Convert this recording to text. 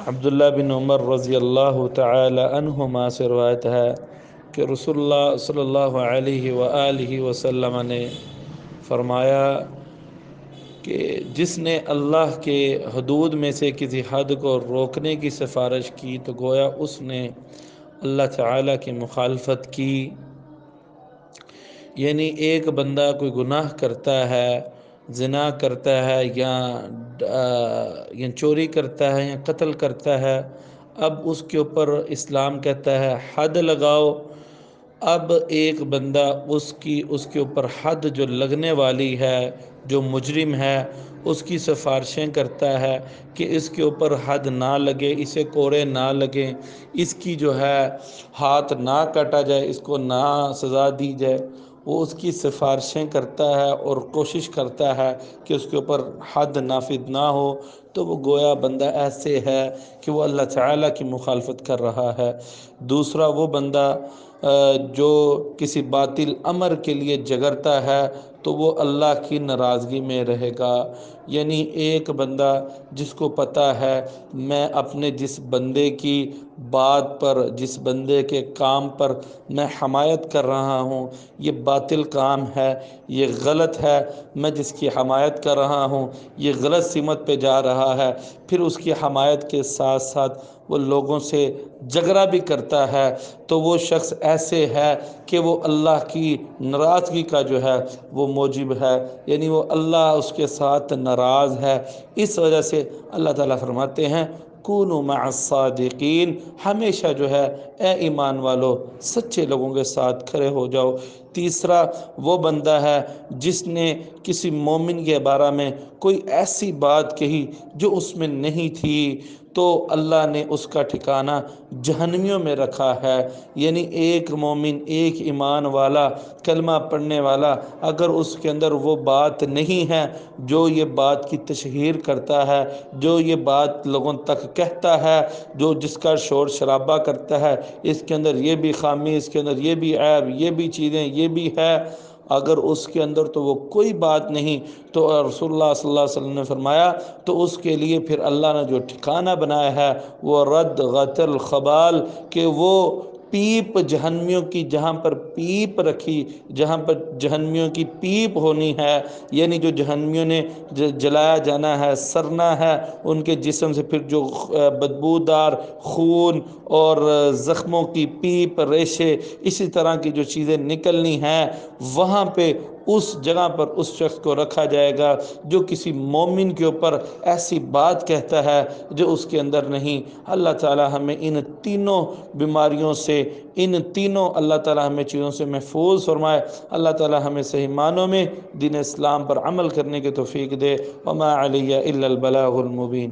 عبداللہ بن عمر رضی اللہ تعالی عنہما سے روایت ہے کہ رسول اللہ صلی اللہ علیہ وآلہ وسلم نے فرمایا کہ جس نے اللہ کے حدود میں سے کسی حد کو روکنے کی سفارش کی تو گویا اس نے اللہ تعالیٰ کی مخالفت کی۔ یعنی ایک بندہ کوئی گناہ کرتا ہے، زنا کرتا ہے یا چوری کرتا ہے یا قتل کرتا ہے، اب اس کے اوپر اسلام کہتا ہے حد لگاؤ۔ اب ایک بندہ اس کے اوپر حد جو لگنے والی ہے، جو مجرم ہے، اس کی سفارشیں کرتا ہے کہ اس کے اوپر حد نہ لگے، اسے کوڑے نہ لگیں، اس کی جو ہے ہاتھ نہ کاٹا جائے، اس کو نہ سزا دی جائے، وہ اس کی سفارشیں کرتا ہے اور کوشش کرتا ہے کہ اس کے اوپر حد نافذ نہ ہو، تو وہ گویا بندہ ایسے ہے کہ وہ اللہ تعالیٰ کی مخالفت کر رہا ہے۔ دوسرا وہ بندہ جو کسی باطل امر کے لیے جگرتا ہے تو وہ اللہ کی ناراضگی میں رہے گا۔ یعنی ایک بندہ جس کو پتہ ہے میں اپنے جس بندے کی بات پر، جس بندے کے کام پر میں حمایت کر رہا ہوں، یہ باطل کام ہے، یہ غلط ہے، میں جس کی حمایت کر رہا ہوں یہ غلط سمت پہ جا رہا ہے، پھر اس کی حمایت کے ساتھ ساتھ وہ لوگوں سے جھگڑا بھی کرتا ہے، تو وہ شخص ایسے ہے کہ وہ اللہ کی ناراضگی کا جو ہے وہ موجب ہے، یعنی وہ اللہ اس کے ساتھ ناراض ہے۔ اس وجہ سے اللہ تعالیٰ فرماتے ہیں کونوا مع الصادقین، ہمیشہ جو ہے اے ایمان والو سچے لوگوں کے ساتھ کھڑے ہو جاؤ۔ تیسرا وہ بندہ ہے جس نے کسی مومن کے بارے میں کوئی ایسی بات کہی جو اس میں نہیں تھی، تو اللہ نے اس کا ٹھکانہ جہنمیوں میں رکھا ہے۔ یعنی ایک مومن، ایک ایمان والا، کلمہ پڑھنے والا، اگر اس کے اندر وہ بات نہیں ہے جو یہ بات کی تشہیر کرتا ہے، جو یہ بات لوگوں تک کہتا ہے، جو جس کا شور شرابہ کرتا ہے، اس کے اندر یہ بھی خامی، اس کے اندر یہ بھی عیب، یہ بھی چیزیں، یہ بھی ہے، اگر اس کے اندر تو وہ کوئی بات نہیں، تو رسول اللہ صلی اللہ علیہ وسلم نے فرمایا تو اس کے لیے پھر اللہ نے جو ٹھکانہ بنایا ہے وہ رد غت الخبال، کہ وہ پیپ جہنمیوں کی، جہاں پر پیپ رکھی، جہاں پر جہنمیوں کی پیپ ہونی ہے، یعنی جو جہنمیوں نے جلایا جانا ہے، سرنا ہے، ان کے جسم سے پھر جو بدبودار خون اور زخموں کی پیپ، ریشے، اسی طرح کی جو چیزیں نکلنی ہیں، وہاں پہ اس جگہ پر اس شخص کو رکھا جائے گا جو کسی مومن کے اوپر ایسی بات کہتا ہے جو اس کے اندر نہیں۔ اللہ تعالی ہمیں ان تینوں بیماریوں سے، ان تینوں اللہ تعالی ہمیں چیزوں سے محفوظ فرمائے۔ اللہ تعالی ہمیں صحیح معنوں میں دین اسلام پر عمل کرنے کی توفیق دے۔ وما علی الا البلاغ المبین۔